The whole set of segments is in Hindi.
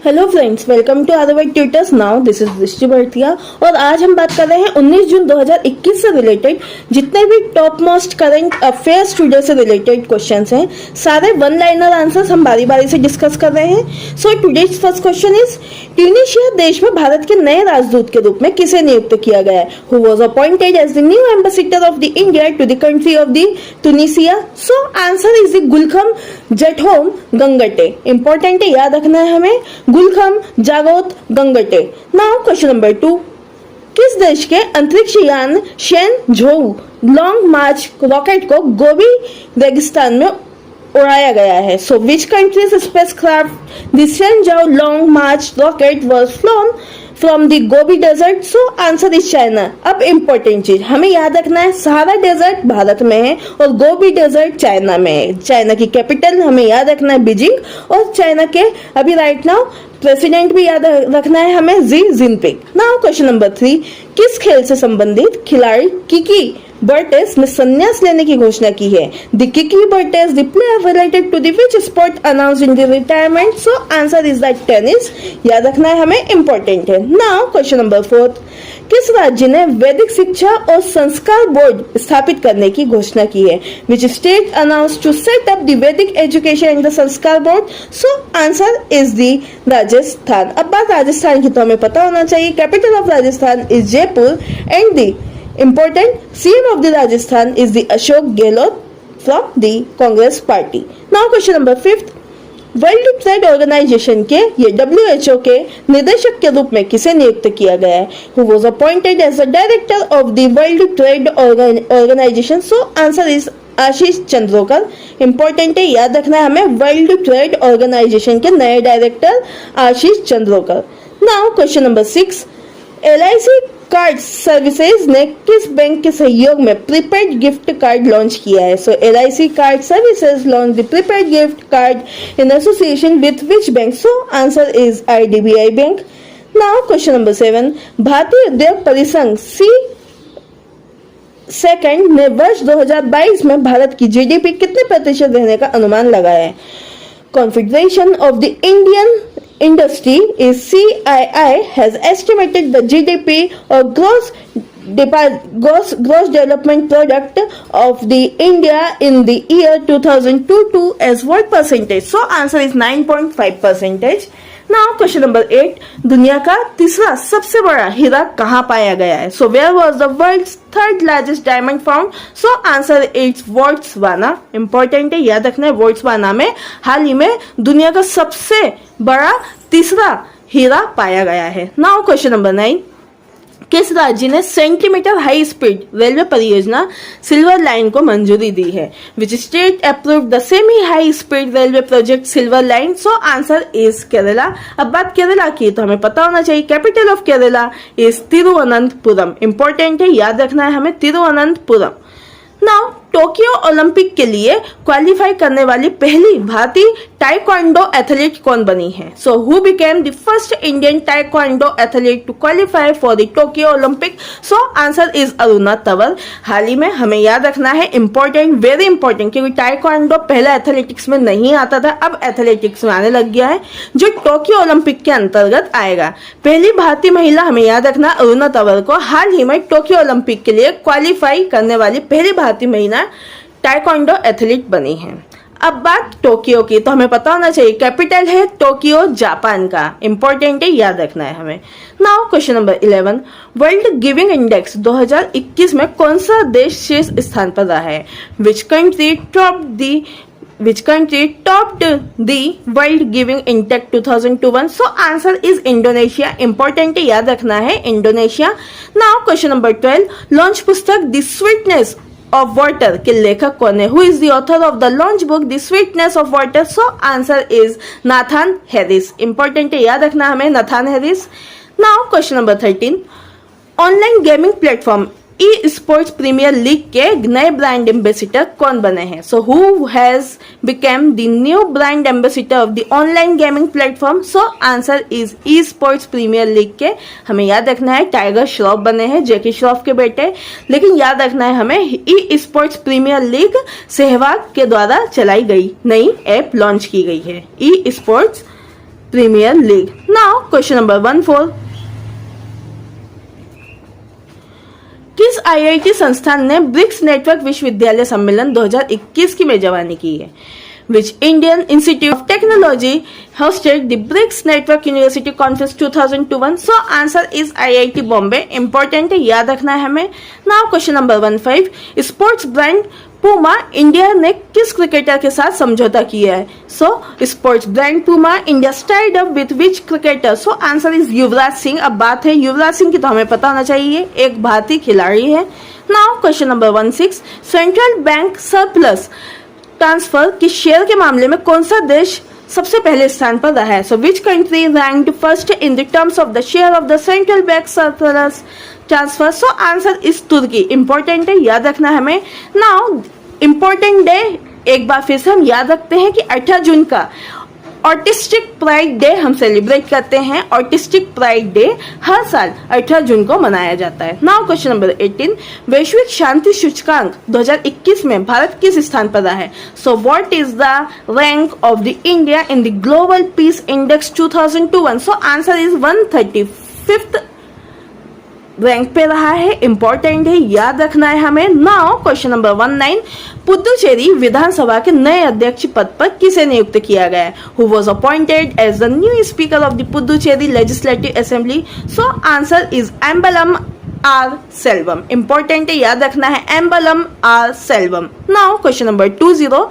Hello friends, welcome to otherwise tutors. Now this is Drishti Bharatiya और आज हम बात कर रहे हैं 19 जून 2021 से रिलेटेड जितने भी top most current affairs today से रिलेटेड क्वेश्चंस हैं, सारे वन लाइनर आंसर्स हम बारी बारी से डिस्कस कर रहे हैं। So today's first question is, Tunisia देश में भारत के नए राजदूत के रूप में किसे नियुक्त किया गया है? Who was appointed as the new ambassador of the India to the country of the Tunisia? So answer is the Gulkham Jathom Gangte. Important है, याद रखना है हमें, Gulkham Jagot Gangte. Now question number 2, किस देश के अंतरिक्ष यान Shenzhou Long March rocket को गोबी रेगिस्तान में उड़ाया गया है? So which countries spacecraft the Shenzhou Long March rocket was flown from the Gobi desert? So answer is China. अब इंपॉर्टेंट चीज हमें याद रखना है, सहारा डेजर्ट भारत में है और गोबी डेजर्ट चाइना में है। चाइना की कैपिटल हमें याद रखना है बीजिंग और चाइना के अभी राइट नाउ प्रेसिडेंट भी याद रखना है हमें, Xi Jinping. Now question number 3, किस खेल से संबंधित खिलाड़ी किकी बर्टेस ने संन्यास लेने की घोषणा की है? The Kiki Bertens the player related to the which sport announced in the retirement? So answer is that tennis. याद रखना है हमें, इंपॉर्टेंट है। नाउ क्वेश्चन नंबर 4, किस राज्य ने वैदिक शिक्षा और संस्कार बोर्ड स्थापित करने की घोषणा की है? Which state announced to set up the Vedic education and the Sanskar board? So answer is the Rajasthan. अब बात राजस्थान की तो हमें पता होना चाहिए, capital of Rajasthan is Jaipur and the important CM of the Rajasthan is the Ashok Gehlot from the Congress Party. Now question number 5, World Trade organisation के ये WHO के निदेशक के रूप में किसे नियुक्त किया गया है? Who was appointed as the director of the World Trade Organization? So answer is Ashish Chandrokar. Important है, याद रखना है हमें, वर्ल्ड ट्रेड ऑर्गेनाइजेशन के नए director Ashish Chandrokar. Now question number 6, LIC card services ने किस बैंक के सहयोग में प्रीपेड गिफ्ट कार्ड लॉन्च किया है? सो LIC card services launch the prepaid gift card in association with which bank? So answer is IDBI bank. Now question number 7, भारतीय उद्योग परिसंघ C2 ने वर्ष 2022 में भारत की GDP कितने प्रतिशत रहने का अनुमान लगाया है? Confederation of the Indian Industry is CII has estimated the GDP or gross development product of the India in the year 2022 as what percentage? So answer is 9.5%. Now question number 8, दुनिया का तीसरा सबसे बड़ा हीरा कहाँ पाया गया है? So where was the world's third largest diamond found? So answer is Botswana. Important है, याद रखना है, बोत्सवाना में हाल ही में दुनिया का सबसे बड़ा तीसरा हीरा पाया गया है। नाउ क्वेश्चन नंबर 9, किस राज्य ने सेंटीमीटर हाई स्पीड रेलवे परियोजना सिल्वर लाइन को मंजूरी दी है? Which state approve the semi high speed railway project silver line? So answer is Kerala. अब बात केरला की तो हमें पता होना चाहिए, capital of Kerala is Thiruvananthapuram. Important है, याद रखना है हमें, तिरुवनंतपुरम। नाउ टोक्यो ओलंपिक के लिए क्वालिफाई करने वाली पहली भारतीय टाइक्वांडो एथलीट कौन बनी है? So who became the first Indian taekwondo athlete to qualify for the Tokyo Olympic? So answer is Aruna Tanwar. हाल ही में हमें याद रखना है, इंपॉर्टेंट, वेरी इंपॉर्टेंट, क्योंकि टाइक्वांडो पहले एथलेटिक्स में नहीं आता था, अब एथलेटिक्स में आने लग गया है, जो टोक्यो ओलंपिक के अंतर्गत आएगा। पहली भारतीय महिला, हमें याद रखना, अरुणा तंवर को हाल ही में टोक्यो ओलंपिक के लिए क्वालिफाई करने वाली पहली भारतीय महिला टाइक्वांडो एथलीट बनी है। अब बात टोक्यो की तो हमें पता होना चाहिए, कैपिटल है टोक्यो जापान का। इंपॉर्टेंट है, याद रखना है हमें। Now question number 11, world giving index 2021 में कौन सा देश शीर्ष स्थान पर रहा है? Which country topped the world giving index 2021? So answer is Indonesia. Important है, याद रखना है, Indonesia. Now question number 12, launch पुस्तक द स्वीटनेस ऑफ वाटर के लेखक कौन है? Who is the author of the launch book the sweetness of water? So answer is Nathan Harris. Important है, याद रखना हमें, Nathan Harris. Now question number 13, online gaming platform esports premier league के नए ब्रांड एम्बेसिडर कौन बने हैं? So who has become the new brand ambassador of the online gaming platform? So answer is esports premier league के, हमें याद रखना है, टाइगर श्रॉफ बने हैं, जैकी श्रॉफ के बेटे। लेकिन याद रखना है हमें, esports premier league Sehwag के द्वारा चलाई गई नई ऐप लॉन्च की गई है, esports premier league. Now question number 14, किस आईआईटी संस्थान ने ब्रिक्स नेटवर्क विश्वविद्यालय सम्मेलन 2021 की मेजबानी की है? Which Indian Institute of Technology hosted the BRICS Network University Conference 2021? So answer is IIT Bombay. Important है, याद रखना है हमें। Now question number 15, sports brand Puma India ने किस क्रिकेटर के साथ समझौता किया है? So sports brand Puma India tied up with which cricketer? So answer is Yuvraj Singh. अब बात है युवराज सिंह की तो हमें पता होना चाहिए, एक भारतीय खिलाड़ी है। Now question number 16, central bank surplus transfer के शेयर के मामले में कौन सा देश सबसे पहले स्थान पर रहा है? So which country ranked first in the terms of the share of the central bank surplus transfer? So answer is तुर्की। इंपॉर्टेंट है, याद रखना हमें। नाउ इंपॉर्टेंट डे एक बार फिर से हम याद रखते हैं कि 18 जून का ऑटिस्टिक प्राइड डे हम सेलिब्रेट करते हैं। ऑटिस्टिक प्राइड डे हर साल 18 जून को मनाया जाता है। नाउ क्वेश्चन नंबर 18, वैश्विक शांति सूचकांक 2021 में भारत किस स्थान पर रहा है? So what is the rank of the India in the global peace index 2021? So answer is 135th rank पे रहा है। इंपॉर्टेंट है, याद रखना है हमें। नाउ क्वेश्चन नंबर 19, पुदुचेरी विधानसभा के नए अध्यक्ष पद पर किसे नियुक्त किया गया है? Who was appointed as the new speaker of the Puducherry legislative assembly? So answer is Embalam R Selvam. Important है, याद रखना है, Embalam R Selvam. Now question number 20,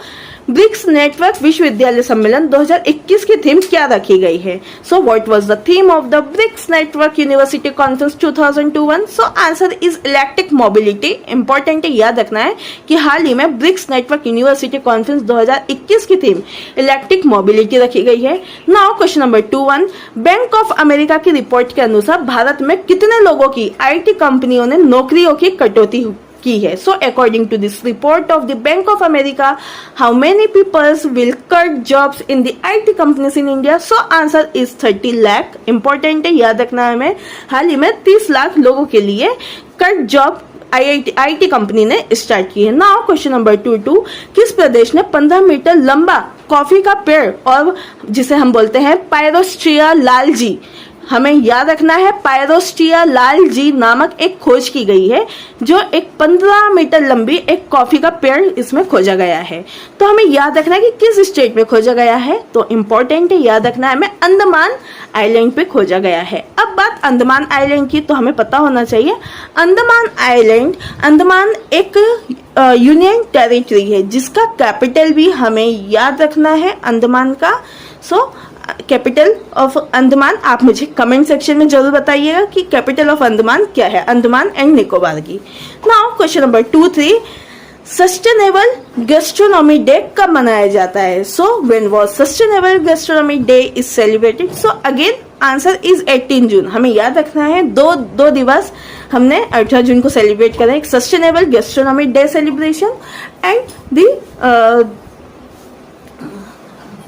BRICS network विश्वविद्यालय सम्मेलन 2021 की थीम क्या रखी गई है? So what was the theme of the BRICS network university conference 2021? So answer is electric mobility. Important है, याद रखना है कि हाल ही में ब्रिक्स नेटवर्क यूनिवर्सिटी कॉन्फ्रेंस 2021 की थीम इलेक्ट्रिक मोबिलिटी रखी गई है। Now question number 21, bank of America की रिपोर्ट के अनुसार भारत में कितने लोगों की आईटी कंपनियों ने नौकरियों की कटौती की है? So according to this report of the Bank of America, how many peoples will cut jobs in the IT companies in India? So answer is 30 lakh. Important है, याद रखना है हमें, हाल ही में 30 लाख लोगों के लिए कट जॉब आईटी कंपनी ने स्टार्ट की है। नाउ क्वेश्चन नंबर 22, किस प्रदेश ने 15 मीटर लंबा कॉफी का पेड़ और जिसे हम बोलते हैं पायरोस्ट्रिया लालजी, हमें याद रखना है, पायरोस्ट्रिया लालजी नामक एक खोज की गई है, जो एक 15 मीटर लंबी एक कॉफी का पेड़ इसमें खोजा गया है। तो हमें याद रखना है कि किस स्टेट में खोजा गया है। तो इंपॉर्टेंट है, याद रखना है हमें, अंडमान आइलैंड पे खोजा गया है। अब बात अंडमान आइलैंड की तो हमें पता होना चाहिए, अंडमान आइलैंड, अंडमान एक यूनियन टेरिटरी है जिसका कैपिटल भी हमें याद रखना है अंडमान का। सो कैपिटल ऑफ अंडमान आप मुझे कमेंट सेक्शन में जरूर बताइएगा कि कैपिटल ऑफ अंडमान क्या है, अंडमान एंड निकोबार की। Now question number 23, sustainable gastronomy day कब मनाया जाता है? So when was sustainable gastronomy day is celebrated? So again answer is 18 जून। हमें याद रखना है, दो दिवस हमने 18 जून को सेलिब्रेट करा है, sustainable gastronomy day celebration and the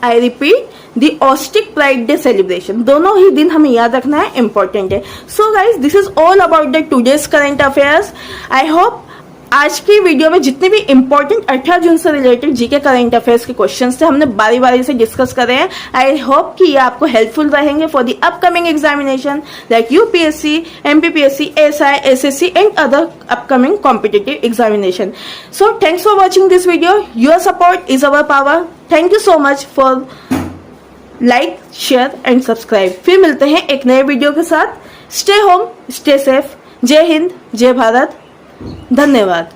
I repeat the autistic pride day celebration. दोनों ही दिन हमें याद रखना है, इंपॉर्टेंट है। So guys, this is all about the today's current affairs. I hope आज की वीडियो में जितने भी इंपॉर्टेंट 18 जून से रिलेटेड जीके करंट अफेयर्स के क्वेश्चंस थे हमने बारी बारी से डिस्कस करे हैं। आई होप कि ये आपको हेल्पफुल रहेंगे for the upcoming examination like UPSC, MPPSC, SI, SSC and other upcoming competitive examination. So thanks for watching this video. Your support is our power. Thank you so much for like, share and subscribe. फिर मिलते हैं एक नए वीडियो के साथ। Stay home, stay safe. जय हिंद, जय भारत, धन्यवाद।